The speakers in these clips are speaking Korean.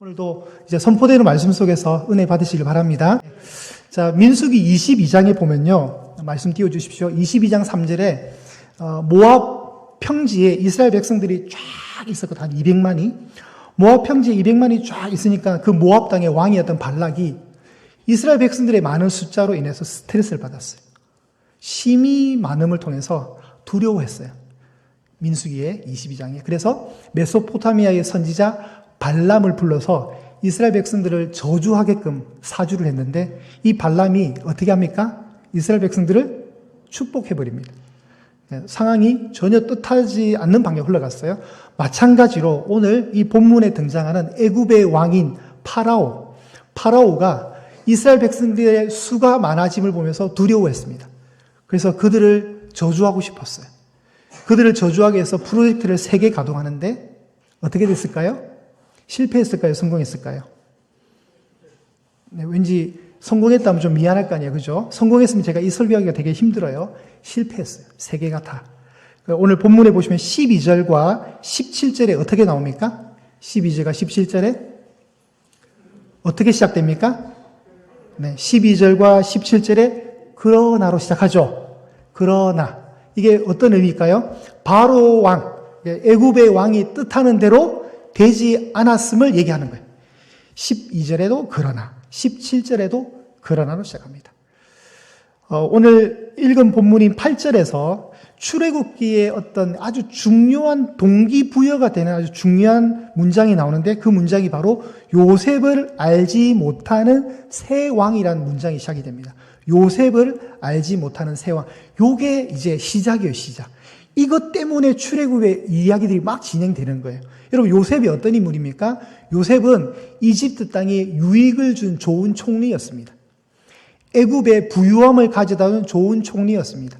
오늘도 이제 선포되는 말씀 속에서 은혜 받으시길 바랍니다. 자, 민수기 22장에 보면요. 말씀 띄워주십시오. 22장 3절에 모압 평지에 이스라엘 백성들이 쫙 있었거든요. 한 200만이. 모압 평지에 200만이 쫙 있으니까 그 모압 땅의 왕이었던 발락이 이스라엘 백성들의 많은 숫자로 인해서 스트레스를 받았어요. 심히 많음을 통해서 두려워했어요. 민수기의 22장에. 그래서 메소포타미아의 선지자 발람을 불러서 이스라엘 백성들을 저주하게끔 사주를 했는데 이 발람이 어떻게 합니까? 이스라엘 백성들을 축복해버립니다. 상황이 전혀 뜻하지 않는 방향으로 흘러갔어요. 마찬가지로 오늘 이 본문에 등장하는 애굽의 왕인 파라오가 이스라엘 백성들의 수가 많아짐을 보면서 두려워했습니다. 그래서 그들을 저주하고 싶었어요. 그들을 저주하기 위해서 프로젝트를 3개 가동하는데 어떻게 됐을까요? 실패했을까요? 성공했을까요? 네, 왠지 성공했다면 좀 미안할 거 아니에요. 그죠? 성공했으면 제가 이 설교하기가 되게 힘들어요. 실패했어요. 3개가 다. 오늘 본문에 보시면 12절과 17절에 어떻게 나옵니까? 12절과 17절에 어떻게 시작됩니까? 네, 12절과 17절에 그러나로 시작하죠. 그러나. 이게 어떤 의미일까요? 바로 왕, 애굽의 왕이 뜻하는 대로 되지 않았음을 얘기하는 거예요. 12절에도 그러나, 17절에도 그러나로 시작합니다. 오늘 읽은 본문인 8절에서 출애굽기의 어떤 아주 중요한 동기부여가 되는 아주 중요한 문장이 나오는데 그 문장이 바로 요셉을 알지 못하는 새 왕이라는 문장이 시작이 됩니다. 요셉을 알지 못하는 새 왕. 요게 이제 시작이에요, 시작. 이것 때문에 출애굽의 이야기들이 막 진행되는 거예요. 여러분, 요셉이 어떤 인물입니까? 요셉은 이집트 땅에 유익을 준 좋은 총리였습니다. 애굽의 부유함을 가져다 준 좋은 총리였습니다.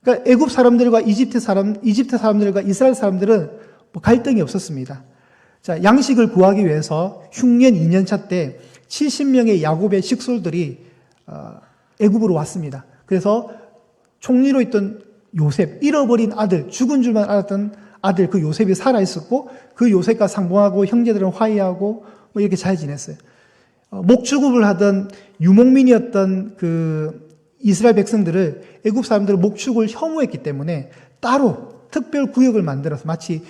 그러니까 애굽 사람들과 이집트 사람들과 이스라엘 사람들은 뭐 갈등이 없었습니다. 자, 양식을 구하기 위해서 흉년 2년차 때 70명의 야곱의 식솔들이 애굽으로 왔습니다. 그래서 총리로 있던 요셉, 잃어버린 아들, 죽은 줄만 알았던 아들, 그 요셉이 살아있었고, 그 요셉과 상봉하고, 형제들은 화해하고, 뭐 이렇게 잘 지냈어요. 목축업을 하던 유목민이었던 그 이스라엘 백성들을, 애굽 사람들은 목축을 혐오했기 때문에 따로 특별 구역을 만들어서 마치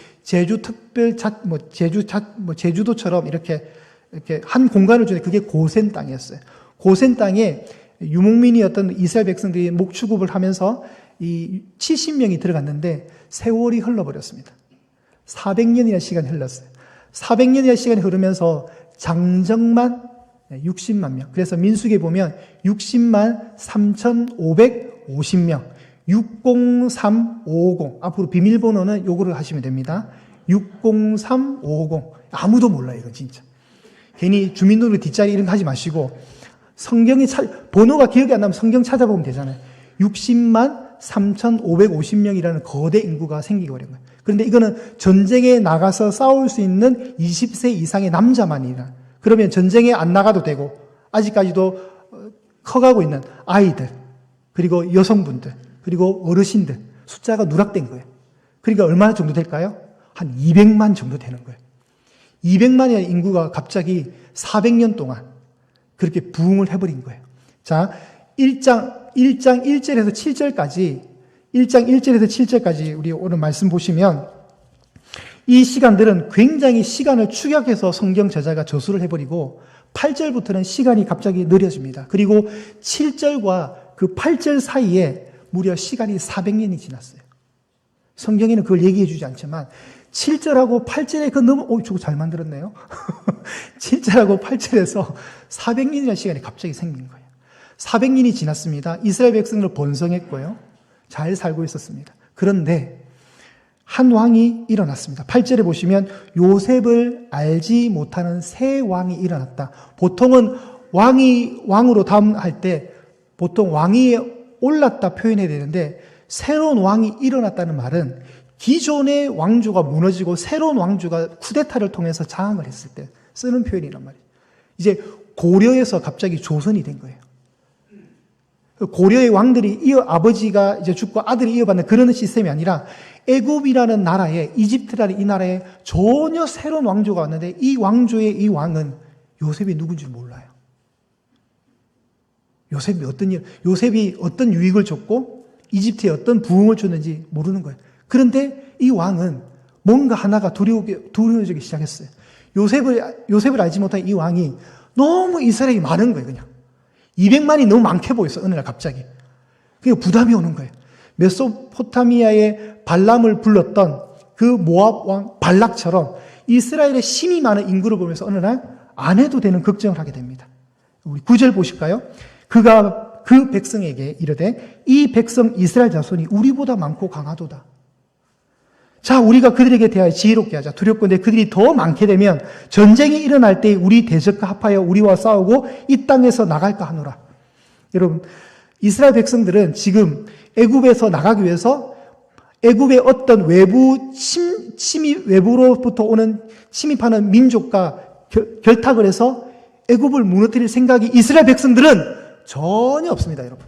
제주도처럼 이렇게 한 공간을 주는데 그게 고센 땅이었어요. 고센 땅에 유목민이었던 이스라엘 백성들이 목축업을 하면서 이 70명이 들어갔는데 세월이 흘러버렸습니다. 400년이라는 시간이 흘렀어요. 400년이라는 시간이 흐르면서 장정만 60만 명. 그래서 민수기에 보면 60만 3,550명. 60350. 앞으로 비밀번호는 요거를 하시면 됩니다. 60350. 아무도 몰라요, 이건 진짜. 괜히 주민등록 뒷자리 이런 거 하지 마시고 성경이 번호가 기억이 안 나면 성경 찾아보면 되잖아요. 60만 3,550명이라는 거대 인구가 생기게 버린 거예요. 그런데 이거는 전쟁에 나가서 싸울 수 있는 20세 이상의 남자만이라. 그러면 전쟁에 안 나가도 되고, 아직까지도 커가고 있는 아이들, 그리고 여성분들, 그리고 어르신들, 숫자가 누락된 거예요. 그러니까 얼마나 정도 될까요? 한 200만 정도 되는 거예요. 200만의 인구가 갑자기 400년 동안 그렇게 부흥을 해버린 거예요. 자, 1장 1절에서 7절까지 우리 오늘 말씀 보시면 이 시간들은 굉장히 시간을 축약해서 성경 저자가 저술을 해버리고 8절부터는 시간이 갑자기 느려집니다. 그리고 7절과 그 8절 사이에 무려 시간이 400년이 지났어요. 성경에는 그걸 얘기해 주지 않지만 7절하고 8절에 저거 잘 만들었네요. 7절하고 8절에서 400년이라는 시간이 갑자기 생긴 거예요. 400년이 지났습니다. 이스라엘 백성을 번성했고요. 잘 살고 있었습니다. 그런데 한 왕이 일어났습니다. 8절에 보시면 요셉을 알지 못하는 새 왕이 일어났다. 보통은 왕으로 다음할 때 보통 왕이 올랐다 표현해야 되는데 새로운 왕이 일어났다는 말은 기존의 왕조가 무너지고 새로운 왕조가 쿠데타를 통해서 장악을 했을 때 쓰는 표현이란 말이에요. 이제 고려에서 갑자기 조선이 된 거예요. 고려의 왕들이 아버지가 이제 죽고 아들이 이어받는 그런 시스템이 아니라 애굽이라는 나라에, 이집트라는 이 나라에 전혀 새로운 왕조가 왔는데 이 왕조의 이 왕은 요셉이 누군지 몰라요. 요셉이 어떤 유익을 줬고 이집트에 어떤 부흥을 줬는지 모르는 거예요. 그런데 이 왕은 뭔가 하나가 두려워지기 시작했어요. 요셉을 알지 못한 이 왕이 너무 이스라엘이 많은 거예요, 그냥. 200만이 너무 많게 보였어, 어느 날 갑자기. 그게 부담이 오는 거예요. 메소포타미아의 발람을 불렀던 그 모압 왕 발락처럼 이스라엘의 심이 많은 인구를 보면서 어느 날 안 해도 되는 걱정을 하게 됩니다. 우리 9절 보실까요? 그가 그 백성에게 이르되 이 백성 이스라엘 자손이 우리보다 많고 강하도다. 자, 우리가 그들에게 대하여 지혜롭게 하자. 두렵건대 그들이 더 많게 되면 전쟁이 일어날 때 우리 대적과 합하여 우리와 싸우고 이 땅에서 나갈까 하노라. 여러분, 이스라엘 백성들은 지금 애굽에서 나가기 위해서 애굽의 어떤 외부로부터 오는 침입하는 민족과 결탁을 해서 애굽을 무너뜨릴 생각이 이스라엘 백성들은 전혀 없습니다, 여러분.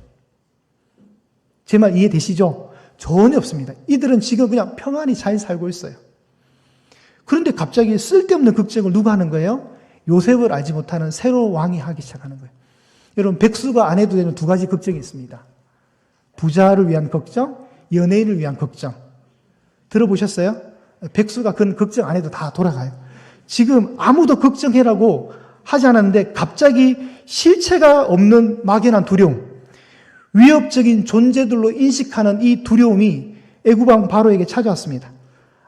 제 말 이해되시죠? 전혀 없습니다. 이들은 지금 그냥 평안히 잘 살고 있어요. 그런데 갑자기 쓸데없는 걱정을 누가 하는 거예요? 요셉을 알지 못하는 새로운 왕이 하기 시작하는 거예요. 여러분, 백수가 안 해도 되는 두 가지 걱정이 있습니다. 부자를 위한 걱정, 연예인을 위한 걱정. 들어보셨어요? 백수가 그건 걱정 안 해도 다 돌아가요. 지금 아무도 걱정해라고 하지 않았는데 갑자기 실체가 없는 막연한 두려움, 위협적인 존재들로 인식하는 이 두려움이 애굽왕 바로에게 찾아왔습니다.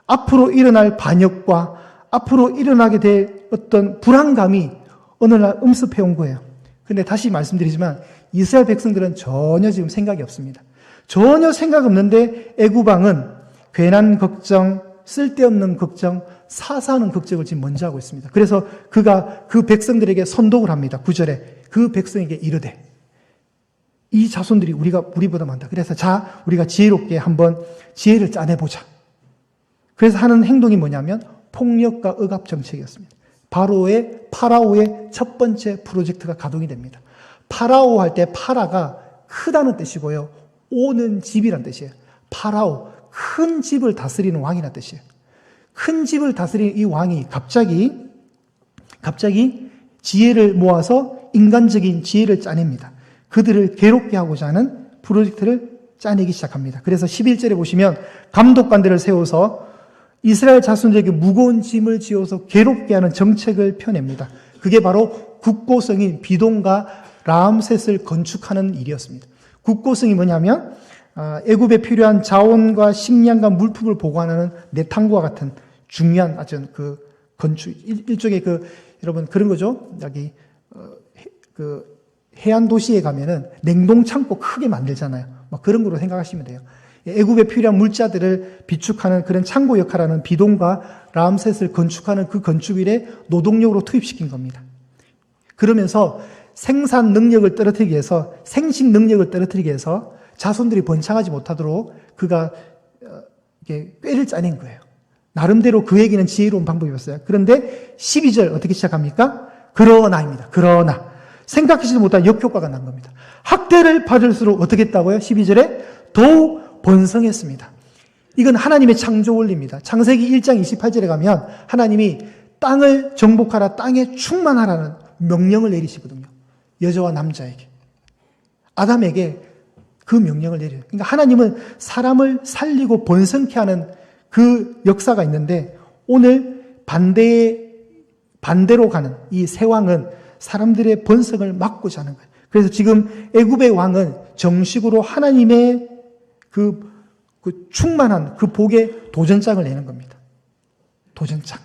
앞으로 일어날 반역과 앞으로 일어나게 될 어떤 불안감이 어느 날 음습해온 거예요. 그런데 다시 말씀드리지만 이스라엘 백성들은 전혀 지금 생각이 없습니다. 전혀 생각 없는데 애굽왕은 괜한 걱정, 쓸데없는 걱정, 사사하는 걱정을 지금 먼저 하고 있습니다. 그래서 그가 그 백성들에게 선독을 합니다. 9절에 그 백성에게 이르되 이 자손들이 우리보다 많다. 그래서 자, 우리가 지혜롭게 한번 지혜를 짜내보자. 그래서 하는 행동이 뭐냐면 폭력과 억압 정책이었습니다. 파라오의 첫 번째 프로젝트가 가동이 됩니다. 파라오 할 때 파라가 크다는 뜻이고요. 오는 집이란 뜻이에요. 파라오, 큰 집을 다스리는 왕이라는 뜻이에요. 큰 집을 다스리는 이 왕이 갑자기 지혜를 모아서 인간적인 지혜를 짜냅니다. 그들을 괴롭게 하고자 하는 프로젝트를 짜내기 시작합니다. 그래서 11절에 보시면 감독관들을 세워서 이스라엘 자손들에게 무거운 짐을 지어서 괴롭게 하는 정책을 펴냅니다. 그게 바로 국고성인 비동과 라암셋을 건축하는 일이었습니다. 국고성이 뭐냐면 애굽에 필요한 자원과 식량과 물품을 보관하는 내탕구와 같은 중요한 아주 그 건축, 일종의 여러분 그런 거죠. 여기 해안 도시에 가면은 냉동 창고 크게 만들잖아요. 막 그런 거로 생각하시면 돼요. 애굽에 필요한 물자들을 비축하는 그런 창고 역할하는 비동과 라암셋을 건축하는 그 건축일에 노동력으로 투입시킨 겁니다. 그러면서 생산 능력을 떨어뜨리기 위해서, 생식 능력을 떨어뜨리기 위해서 자손들이 번창하지 못하도록 그가 꾀를 짜낸 거예요. 나름대로 그에게는 지혜로운 방법이었어요. 그런데 12절 어떻게 시작합니까? 그러나입니다. 그러나 생각하지도 못한 역효과가 난 겁니다. 학대를 받을수록 어떻게 했다고요? 12절에 더욱 번성했습니다. 이건 하나님의 창조 원리입니다. 창세기 1장 28절에 가면 하나님이 땅을 정복하라, 땅에 충만하라는 명령을 내리시거든요. 여자와 남자에게. 아담에게 그 명령을 내려요. 그러니까 하나님은 사람을 살리고 번성케 하는 그 역사가 있는데 오늘 반대로 가는 이 새 왕은 사람들의 번성을 막고자 하는 거예요. 그래서 지금 애굽의 왕은 정식으로 하나님의 그 충만한 그 복의 도전장을 내는 겁니다. 도전장.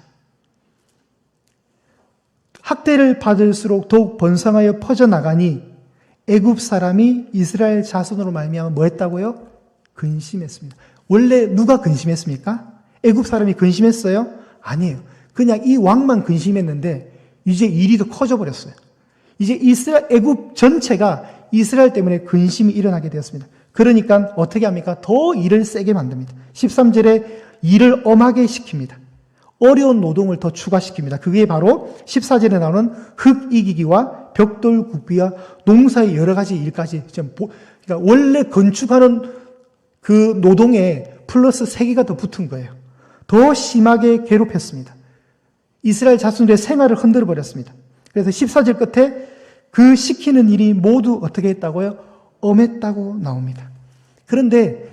학대를 받을수록 더욱 번성하여 퍼져나가니 애굽 사람이 이스라엘 자손으로 말미암아 뭐 했다고요? 근심했습니다. 원래 누가 근심했습니까? 애굽 사람이 근심했어요? 아니에요. 그냥 이 왕만 근심했는데 이제 일이 더 커져 버렸어요. 이제 애굽 전체가 이스라엘 때문에 근심이 일어나게 되었습니다. 그러니까 어떻게 합니까? 더 일을 세게 만듭니다. 13절에 일을 엄하게 시킵니다. 어려운 노동을 더 추가시킵니다. 그게 바로 14절에 나오는 흙 이기기와 벽돌 굽기와 농사의 여러 가지 일까지. 그러니까 원래 건축하는 그 노동에 플러스 3개가 더 붙은 거예요. 더 심하게 괴롭혔습니다. 이스라엘 자손들의 생활을 흔들어 버렸습니다. 그래서 14절 끝에 그 시키는 일이 모두 어떻게 했다고요? 엄했다고 나옵니다. 그런데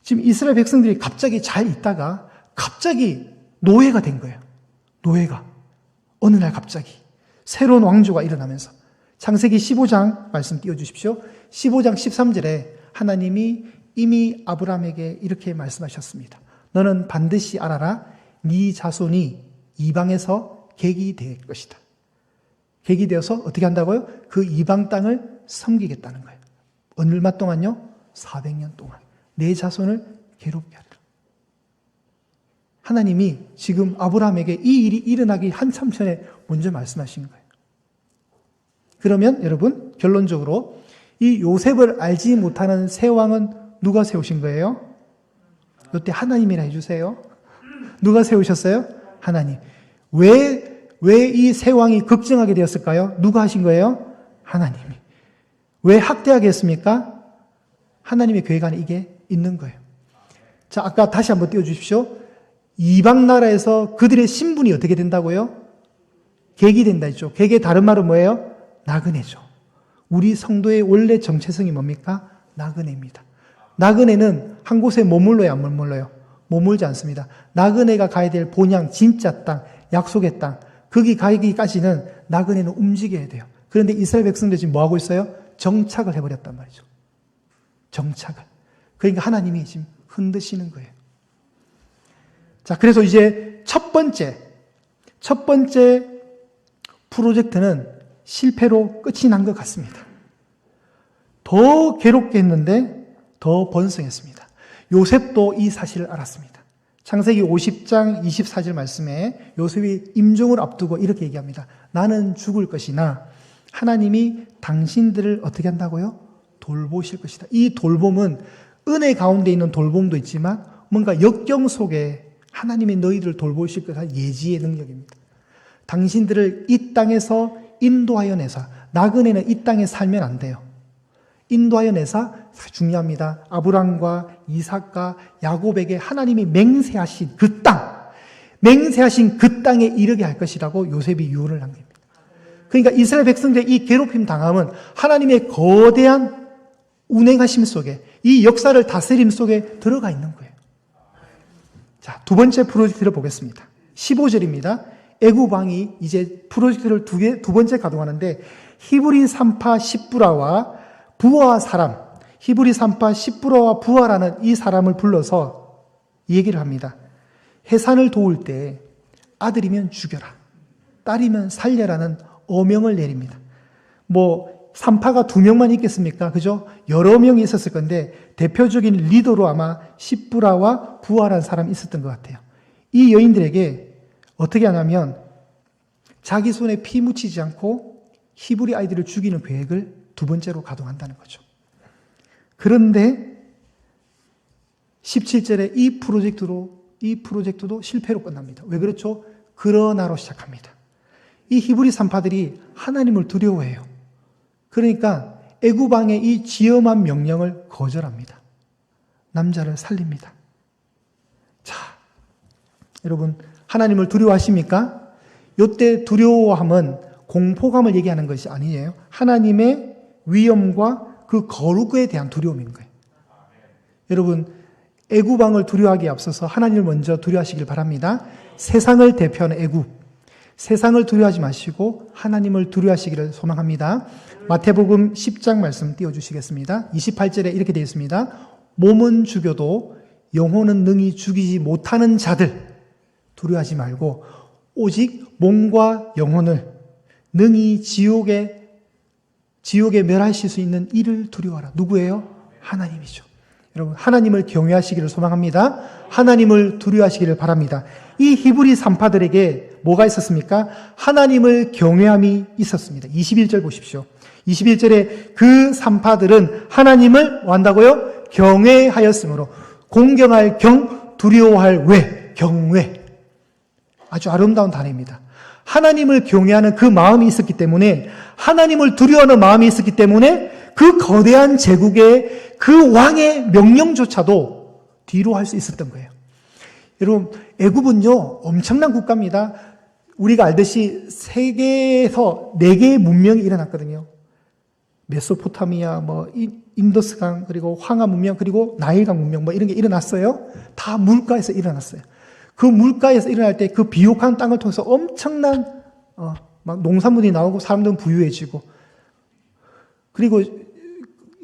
지금 이스라엘 백성들이 갑자기 잘 있다가 갑자기 노예가 된 거예요. 노예가. 어느 날 갑자기 새로운 왕조가 일어나면서 창세기 15장 말씀 띄워주십시오. 15장 13절에 하나님이 이미 아브라함에게 이렇게 말씀하셨습니다. 너는 반드시 알아라. 네 자손이 이방에서 객이 될 것이다. 객이 되어서 어떻게 한다고요? 그 이방 땅을 섬기겠다는 거예요. 얼마 동안요? 400년 동안. 내 자손을 괴롭게 하리라. 하나님이 지금 아브라함에게 이 일이 일어나기 한참 전에 먼저 말씀하신 거예요. 그러면 여러분 결론적으로 이 요셉을 알지 못하는 새 왕은 누가 세우신 거예요? 이때 하나님이라 해주세요. 누가 세우셨어요? 하나님. 왜 이 새 왕이 걱정하게 되었을까요? 누가 하신 거예요? 하나님이. 왜 학대하게 했습니까? 하나님의 계획 안에 이게 있는 거예요. 자, 아까 다시 한번 띄워주십시오. 이방 나라에서 그들의 신분이 어떻게 된다고요? 객이 된다 했죠. 객의 다른 말은 뭐예요? 나그네죠. 우리 성도의 원래 정체성이 뭡니까? 나그네입니다. 나그네는 한 곳에 머물러야 안 머물러요? 머물지 않습니다. 나그네가 가야 될 본향, 진짜 땅, 약속의 땅, 거기 가기까지는 나그네는 움직여야 돼요. 그런데 이스라엘 백성들 지금 뭐 하고 있어요? 정착을 해버렸단 말이죠. 정착을. 그러니까 하나님이 지금 흔드시는 거예요. 자, 그래서 이제 첫 번째 프로젝트는 실패로 끝이 난 것 같습니다. 더 괴롭게 했는데 더 번성했습니다. 요셉도 이 사실을 알았습니다. 창세기 50장 24절 말씀에 요셉이 임종을 앞두고 이렇게 얘기합니다. 나는 죽을 것이나 하나님이 당신들을 어떻게 한다고요? 돌보실 것이다. 이 돌봄은 은혜 가운데 있는 돌봄도 있지만 뭔가 역경 속에 하나님이 너희들을 돌보실 것을 예지의 능력입니다. 당신들을 이 땅에서 인도하여 내사, 나그네는 이 땅에 살면 안 돼요. 인도하여 내사 중요합니다. 아브람과 이삭과 야곱에게 하나님이 맹세하신 그 땅, 맹세하신 그 땅에 이르게 할 것이라고 요셉이 유언을 남깁니다. 그러니까 이스라엘 백성들의 이 괴롭힘 당함은 하나님의 거대한 운행하심 속에, 이 역사를 다스림 속에 들어가 있는 거예요. 자, 두 번째 프로젝트를 보겠습니다. 15절입니다. 애굽 왕이 이제 프로젝트를 두 번째 가동하는데 히브리 산파 십부라와 부하 사람, 히브리 산파 십부라와 부하라는 이 사람을 불러서 얘기를 합니다. 해산을 도울 때 아들이면 죽여라, 딸이면 살려라는 어명을 내립니다. 산파가 2명만 있겠습니까? 그죠? 여러 명이 있었을 건데 대표적인 리더로 아마 십부라와 부하라는 사람이 있었던 것 같아요. 이 여인들에게 어떻게 하냐면 자기 손에 피 묻히지 않고 히브리 아이들을 죽이는 계획을 두 번째로 가동한다는 거죠. 그런데 17절에 이 프로젝트도 실패로 끝납니다. 왜 그렇죠? 그러나로 시작합니다. 이 히브리 산파들이 하나님을 두려워해요. 그러니까 애굽 왕의 이 지엄한 명령을 거절합니다. 남자를 살립니다. 자, 여러분 하나님을 두려워하십니까? 이때 두려워함은 공포감을 얘기하는 것이 아니에요. 하나님의 위엄과 그 거룩에 대한 두려움인 거예요. 여러분 애굽 왕을 두려워하기에 앞서서 하나님을 먼저 두려워하시길 바랍니다. 세상을 대표하는 애굽, 세상을 두려워하지 마시고 하나님을 두려워하시기를 소망합니다. 마태복음 10장 말씀 띄워주시겠습니다. 28절에 이렇게 되어 있습니다. 몸은 죽여도 영혼은 능히 죽이지 못하는 자들 두려워하지 말고 오직 몸과 영혼을 능히 지옥에 멸하실 수 있는 이를 두려워하라. 누구예요? 하나님이죠. 여러분 하나님을 경외하시기를 소망합니다. 하나님을 두려워하시기를 바랍니다. 이 히브리 산파들에게 뭐가 있었습니까? 하나님을 경외함이 있었습니다. 21절 보십시오. 21절에 그 산파들은 하나님을 뭐 한다고요? 경외하였으므로. 공경할 경, 두려워할 외, 경외. 아주 아름다운 단어입니다. 하나님을 경외하는 그 마음이 있었기 때문에, 하나님을 두려워하는 마음이 있었기 때문에 그 거대한 제국의 그 왕의 명령조차도 뒤로 할 수 있었던 거예요. 여러분, 애굽은요, 엄청난 국가입니다. 우리가 알듯이 세계에서 4개의 문명이 일어났거든요. 메소포타미아, 인더스강, 그리고 황하 문명, 그리고 나일강 문명, 이런 게 일어났어요. 다 물가에서 일어났어요. 그 물가에서 일어날 때 그 비옥한 땅을 통해서 엄청난, 막 농산물이 나오고 사람들은 부유해지고, 그리고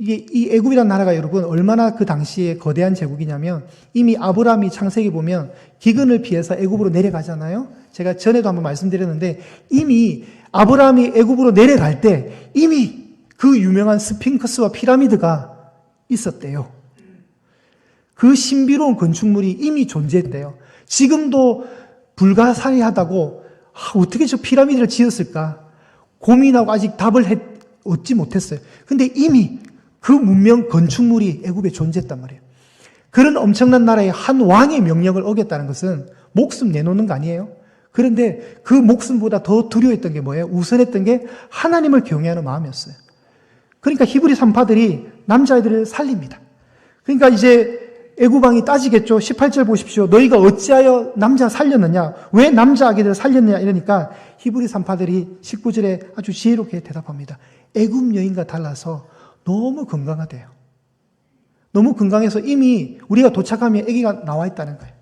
이 애굽이라는 나라가 여러분 얼마나 그 당시에 거대한 제국이냐면 이미 아브라함이 창세기 보면 기근을 피해서 애굽으로 내려가잖아요. 제가 전에도 한번 말씀드렸는데 이미 아브라함이 애굽으로 내려갈 때 이미 그 유명한 스핑크스와 피라미드가 있었대요. 그 신비로운 건축물이 이미 존재했대요. 지금도 불가사의하다고 어떻게 저 피라미드를 지었을까 고민하고 아직 답을 얻지 못했어요. 근데 이미 그 문명 건축물이 애굽에 존재했단 말이에요. 그런 엄청난 나라의 한 왕의 명령을 어겼다는 것은 목숨 내놓는 거 아니에요? 그런데 그 목숨보다 더 두려웠던 게 뭐예요? 우선했던 게 하나님을 경외하는 마음이었어요. 그러니까 히브리 산파들이 남자아이들을 살립니다. 그러니까 이제 애굽왕이 따지겠죠. 18절 보십시오. 너희가 어찌하여 남자 살렸느냐? 왜 남자 아기들을 살렸느냐? 이러니까 히브리 산파들이 19절에 아주 지혜롭게 대답합니다. 애굽 여인과 달라서 너무 건강하대요. 너무 건강해서 이미 우리가 도착하면 아기가 나와 있다는 거예요.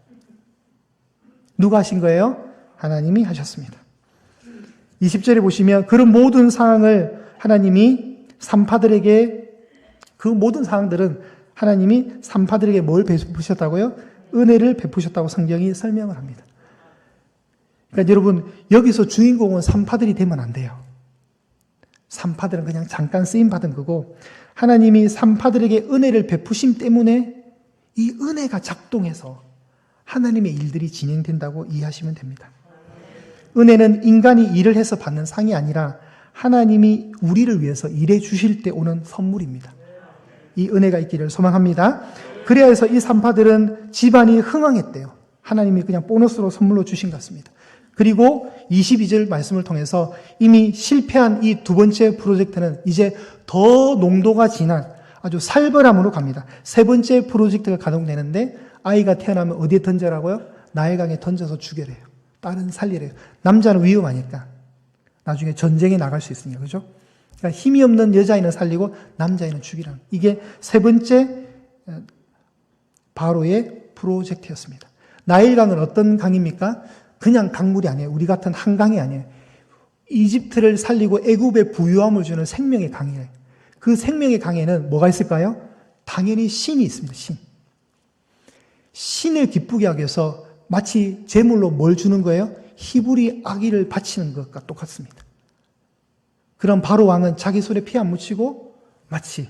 누가 하신 거예요? 하나님이 하셨습니다. 20절에 보시면 그런 모든 상황을 하나님이 산파들에게 그 모든 상황들은 하나님이 산파들에게 뭘 베푸셨다고요? 은혜를 베푸셨다고 성경이 설명을 합니다. 그러니까 여러분 여기서 주인공은 산파들이 되면 안 돼요. 산파들은 그냥 잠깐 쓰임받은 거고 하나님이 산파들에게 은혜를 베푸심 때문에 이 은혜가 작동해서 하나님의 일들이 진행된다고 이해하시면 됩니다. 은혜는 인간이 일을 해서 받는 상이 아니라 하나님이 우리를 위해서 일해 주실 때 오는 선물입니다. 이 은혜가 있기를 소망합니다. 그래야 해서 이 산파들은 집안이 흥황했대요. 하나님이 그냥 보너스로 선물로 주신 것 같습니다. 그리고 22절 말씀을 통해서 이미 실패한 이 두 번째 프로젝트는 이제 더 농도가 진한 아주 살벌함으로 갑니다. 세 번째 프로젝트가 가동되는데 아이가 태어나면 어디에 던져라고요? 나일강에 던져서 죽여래요. 딸은 살리래요. 남자는 위험하니까 나중에 전쟁에 나갈 수 있으니까. 그죠? 그러니까 힘이 없는 여자아이는 살리고 남자아이는 죽이라는 이게 세 번째 바로의 프로젝트였습니다. 나일강은 어떤 강입니까? 그냥 강물이 아니에요. 우리 같은 한강이 아니에요. 이집트를 살리고 애굽에 부유함을 주는 생명의 강이에요. 그 생명의 강에는 뭐가 있을까요? 당연히 신이 있습니다. 신을 기쁘게 하기 위해서 마치 제물로 뭘 주는 거예요? 히브리 아기를 바치는 것과 똑같습니다. 그럼 바로 왕은 자기 손에 피 안 묻히고 마치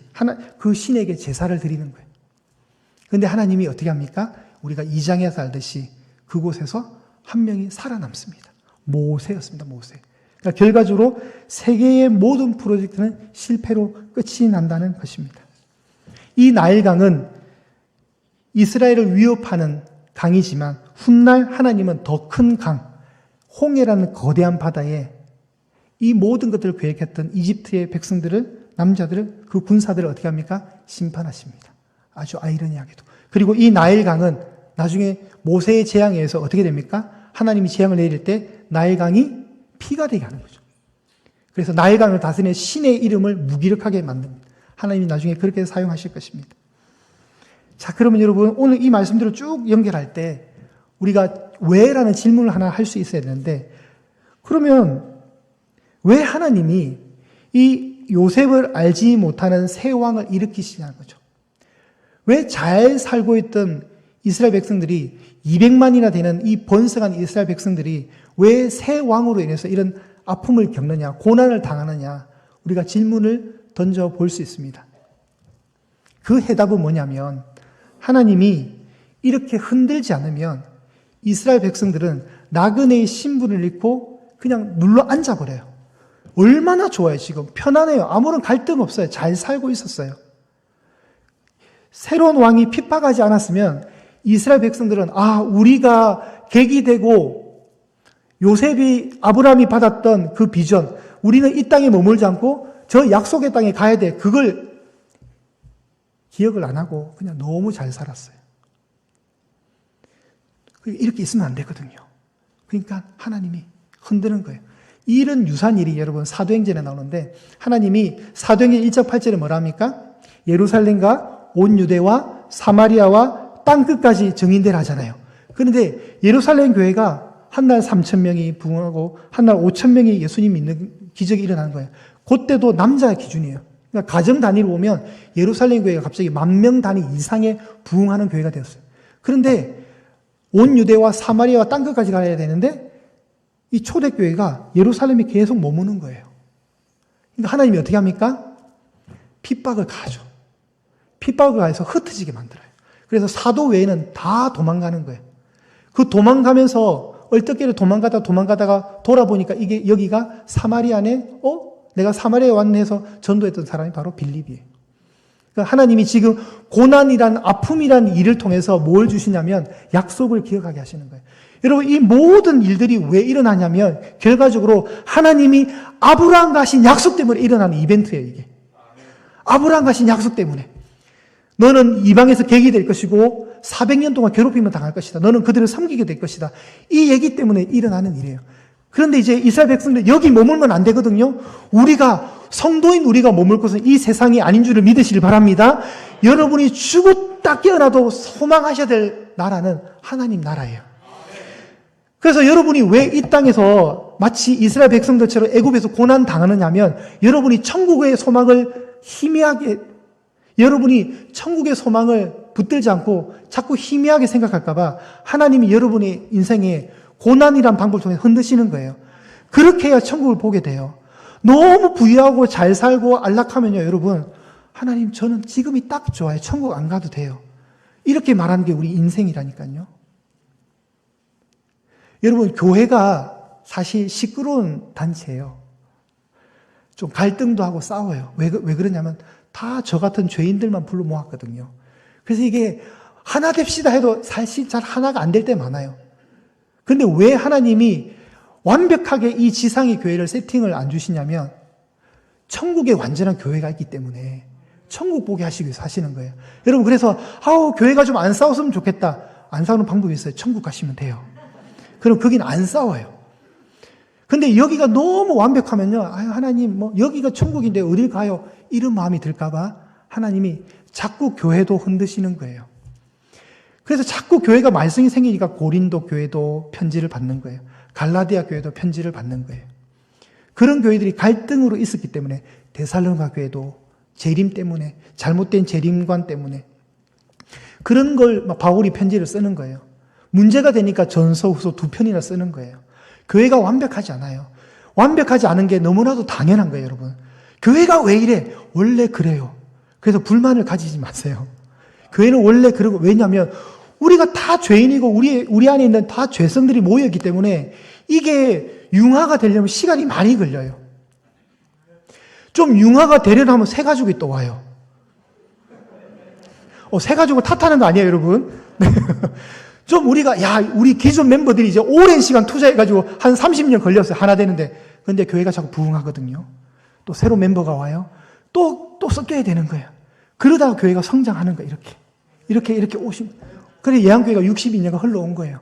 그 신에게 제사를 드리는 거예요. 그런데 하나님이 어떻게 합니까? 우리가 2장에서 알듯이 그곳에서 한 명이 살아남습니다. 모세였습니다. 모세. 그러니까 결과적으로 세계의 모든 프로젝트는 실패로 끝이 난다는 것입니다. 이 나일강은 이스라엘을 위협하는 강이지만 훗날 하나님은 더 큰 강, 홍해라는 거대한 바다에 이 모든 것들을 계획했던 이집트의 백성들을, 남자들을, 그 군사들을 어떻게 합니까? 심판하십니다. 아주 아이러니하게도. 그리고 이 나일강은 나중에 모세의 재앙에 의해서 어떻게 됩니까? 하나님이 재앙을 내릴 때 나일강이 피가 되게 하는 거죠. 그래서 나일강을 다스리는 신의 이름을 무기력하게 만듭니다. 하나님이 나중에 그렇게 사용하실 것입니다. 자, 그러면 여러분 오늘 이 말씀들을 쭉 연결할 때 우리가 왜라는 질문을 하나 할 수 있어야 되는데 그러면 왜 하나님이 이 요셉을 알지 못하는 새 왕을 일으키시냐는 거죠. 왜 잘 살고 있던 이스라엘 백성들이 200만이나 되는 이 번성한 이스라엘 백성들이 왜 새 왕으로 인해서 이런 아픔을 겪느냐, 고난을 당하느냐, 우리가 질문을 던져볼 수 있습니다. 그 해답은 뭐냐면 하나님이 이렇게 흔들지 않으면 이스라엘 백성들은 나그네의 신분을 잃고 그냥 눌러 앉아버려요. 얼마나 좋아요, 지금. 편안해요. 아무런 갈등 없어요. 잘 살고 있었어요. 새로운 왕이 핍박하지 않았으면 이스라엘 백성들은 우리가 객이 되고 요셉이 아브라함이 받았던 그 비전, 우리는 이 땅에 머물지 않고 저 약속의 땅에 가야 돼. 그걸 기억을 안 하고 그냥 너무 잘 살았어요. 이렇게 있으면 안 되거든요. 그러니까 하나님이 흔드는 거예요. 이 일은 유사한 일이 여러분 사도행전에 나오는데 하나님이 사도행전 1장 8절에 뭐라 합니까? 예루살렘과 온 유대와 사마리아와 땅끝까지 증인되라 하잖아요. 그런데 예루살렘 교회가 한 날 3,000명이 부흥하고 한 날 5,000명이 예수님 믿는 기적이 일어나는 거예요. 그때도 남자 기준이에요. 그러니까 가정 단위로 보면 예루살렘 교회가 갑자기 10,000명 단위 이상의 부흥하는 교회가 되었어요. 그런데 온 유대와 사마리아와 땅끝까지 가야 되는데 이 초대교회가 예루살렘에 계속 머무는 거예요. 그러니까 하나님이 어떻게 합니까? 핍박을 가하죠. 핍박을 가해서 흩어지게 만들어요. 그래서 사도 외에는 다 도망가는 거예요. 그 도망가면서 얼떨결에 도망가다가 돌아보니까 이게 여기가 사마리아네? 내가 사마리아에 왔네 해서 전도했던 사람이 바로 빌립이에요. 그러니까 하나님이 지금 고난이란 아픔이란 일을 통해서 뭘 주시냐면 약속을 기억하게 하시는 거예요. 여러분 이 모든 일들이 왜 일어나냐면 결과적으로 하나님이 아브라함과 하신 약속 때문에 일어나는 이벤트예요. 이게 아브라함과 하신 약속 때문에 너는 이방에서 객이 될 것이고 400년 동안 괴롭힘을 당할 것이다. 너는 그들을 섬기게 될 것이다. 이 얘기 때문에 일어나는 일이에요. 그런데 이제 이스라엘 백성들 여기 머물면 안 되거든요. 성도인 우리가 머물 곳은 이 세상이 아닌 줄을 믿으시길 바랍니다. 여러분이 죽었다 깨어나도 소망하셔야 될 나라는 하나님 나라예요. 그래서 여러분이 왜 이 땅에서 마치 이스라엘 백성들처럼 애굽에서 고난 당하느냐면 여러분이 천국의 소망을 희미하게 여러분이 천국의 소망을 붙들지 않고 자꾸 희미하게 생각할까봐 하나님이 여러분의 인생에 고난이란 방법을 통해 흔드시는 거예요. 그렇게 해야 천국을 보게 돼요. 너무 부유하고 잘 살고 안락하면요, 여러분. 하나님, 저는 지금이 딱 좋아요. 천국 안 가도 돼요. 이렇게 말하는 게 우리 인생이라니까요. 여러분, 교회가 사실 시끄러운 단체예요. 좀 갈등도 하고 싸워요. 왜 그러냐면 다 저 같은 죄인들만 불러 모았거든요. 그래서 이게 하나 됩시다 해도 사실 잘 하나가 안 될 때 많아요. 근데 왜 하나님이 완벽하게 이 지상의 교회를 세팅을 안 주시냐면 천국에 완전한 교회가 있기 때문에 천국 보게 하시기 위해서 하시는 거예요. 여러분 그래서 교회가 좀 안 싸웠으면 좋겠다. 안 싸우는 방법이 있어요. 천국 가시면 돼요. 그럼 거긴 안 싸워요. 근데 여기가 너무 완벽하면요. 하나님 여기가 천국인데 어딜 가요? 이런 마음이 들까봐 하나님이 자꾸 교회도 흔드시는 거예요. 그래서 자꾸 교회가 말썽이 생기니까 고린도 교회도 편지를 받는 거예요. 갈라디아 교회도 편지를 받는 거예요. 그런 교회들이 갈등으로 있었기 때문에 데살로니가 교회도 재림 때문에 잘못된 재림관 때문에 그런 걸 바울이 편지를 쓰는 거예요. 문제가 되니까 전서 후서 2편이나 쓰는 거예요. 교회가 완벽하지 않아요. 완벽하지 않은 게 너무나도 당연한 거예요, 여러분. 교회가 왜 이래? 원래 그래요. 그래서 불만을 가지지 마세요. 교회는 원래 그러고 왜냐하면 우리가 다 죄인이고 우리 안에 있는 다 죄성들이 모여있기 때문에 이게 융화가 되려면 시간이 많이 걸려요. 좀 융화가 되려면 하면 새 가족이 또 와요. 새 가족을 탓하는 거 아니에요, 여러분? 좀 우리 기존 멤버들이 이제 오랜 시간 투자해가지고 한 30년 걸렸어요. 하나 되는데. 근데 교회가 자꾸 부흥하거든요. 또 새로 멤버가 와요. 또 섞여야 되는 거예요. 그러다가 교회가 성장하는 거예요, 이렇게 오신. 그래, 예한교회가 62년간 흘러온 거예요.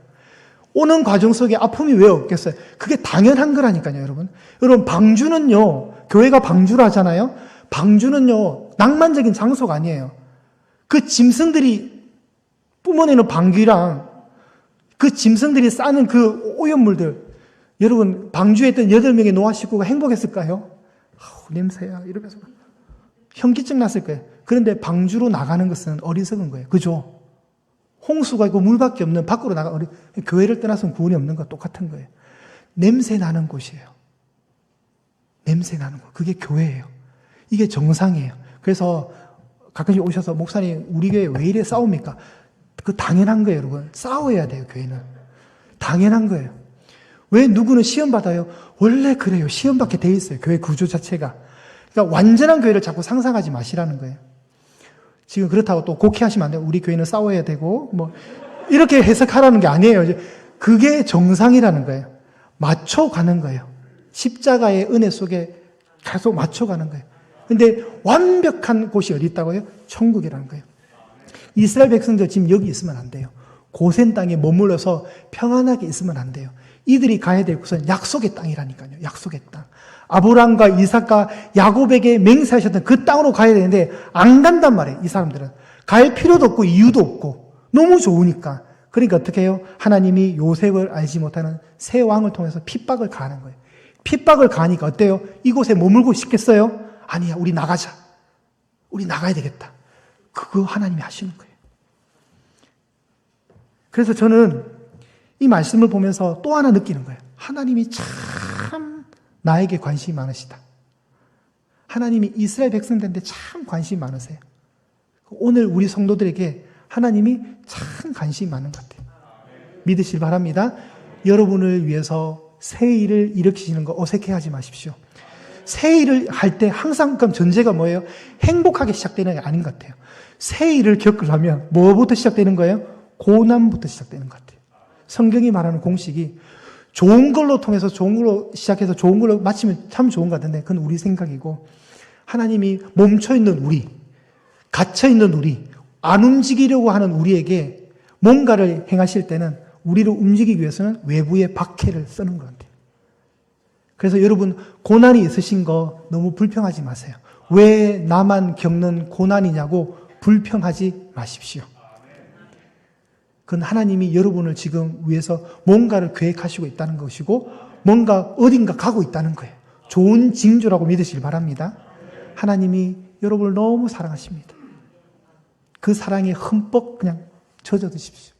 오는 과정 속에 아픔이 왜 없겠어요? 그게 당연한 거라니까요, 여러분. 여러분, 방주는요, 교회가 방주라 하잖아요. 방주는요, 낭만적인 장소가 아니에요. 그 짐승들이 뿜어내는 방귀랑 그 짐승들이 싸는 그 오염물들. 여러분, 방주에 있던 8명의 노아 식구가 행복했을까요? 냄새야. 이러면서 현기증 났을 거예요. 그런데 방주로 나가는 것은 어리석은 거예요. 그죠? 홍수가 있고 물밖에 없는 밖으로 교회를 떠나서는 구원이 없는 거 똑같은 거예요. 냄새 나는 곳이에요. 냄새 나는 곳. 그게 교회예요. 이게 정상이에요. 그래서 가끔씩 오셔서 목사님 우리 교회 왜 이래 싸웁니까? 그 당연한 거예요, 여러분. 싸워야 돼요, 교회는. 당연한 거예요. 왜 누구는 시험 받아요? 원래 그래요. 시험 받게 돼 있어요. 교회 구조 자체가. 그러니까 완전한 교회를 자꾸 상상하지 마시라는 거예요. 지금 그렇다고 또 곡해하시면 안 돼요. 우리 교회는 싸워야 되고 이렇게 해석하라는 게 아니에요. 그게 정상이라는 거예요. 맞춰가는 거예요. 십자가의 은혜 속에 계속 맞춰가는 거예요. 근데 완벽한 곳이 어디 있다고요? 천국이라는 거예요. 이스라엘 백성들 지금 여기 있으면 안 돼요. 고센 땅에 머물러서 평안하게 있으면 안 돼요. 이들이 가야 될 곳은 약속의 땅이라니까요. 약속의 땅. 아브라함과 이삭과 야곱에게 맹세하셨던 그 땅으로 가야 되는데 안 간단 말이에요. 이 사람들은. 갈 필요도 없고 이유도 없고 너무 좋으니까. 그러니까 어떻게 해요? 하나님이 요셉을 알지 못하는 새 왕을 통해서 핍박을 가하는 거예요. 핍박을 가하니까 어때요? 이곳에 머물고 싶겠어요? 아니야, 우리 나가자. 우리 나가야 되겠다. 그거 하나님이 하시는 거예요. 그래서 저는 이 말씀을 보면서 또 하나 느끼는 거예요. 하나님이 참 나에게 관심이 많으시다. 하나님이 이스라엘 백성들한테 참 관심이 많으세요. 오늘 우리 성도들에게 하나님이 참 관심이 많은 것 같아요. 믿으시길 바랍니다. 여러분을 위해서 새 일을 일으키시는 거 어색해하지 마십시오. 새 일을 할 때 항상 그럼 전제가 뭐예요? 행복하게 시작되는 게 아닌 것 같아요. 새 일을 겪으려면 뭐부터 시작되는 거예요? 고난부터 시작되는 것 같아요. 성경이 말하는 공식이 좋은 걸로 통해서 좋은 걸로 시작해서 좋은 걸로 마치면 참 좋은 것 같은데 그건 우리 생각이고 하나님이 멈춰있는 우리, 갇혀있는 우리, 안 움직이려고 하는 우리에게 뭔가를 행하실 때는 우리를 움직이기 위해서는 외부의 박해를 쓰는 것 같아요. 그래서 여러분 고난이 있으신 거 너무 불평하지 마세요. 왜 나만 겪는 고난이냐고 불평하지 마십시오. 그건 하나님이 여러분을 지금 위해서 뭔가를 계획하시고 있다는 것이고 뭔가 어딘가 가고 있다는 거예요. 좋은 징조라고 믿으시길 바랍니다. 하나님이 여러분을 너무 사랑하십니다. 그 사랑에 흠뻑 그냥 젖어 드십시오.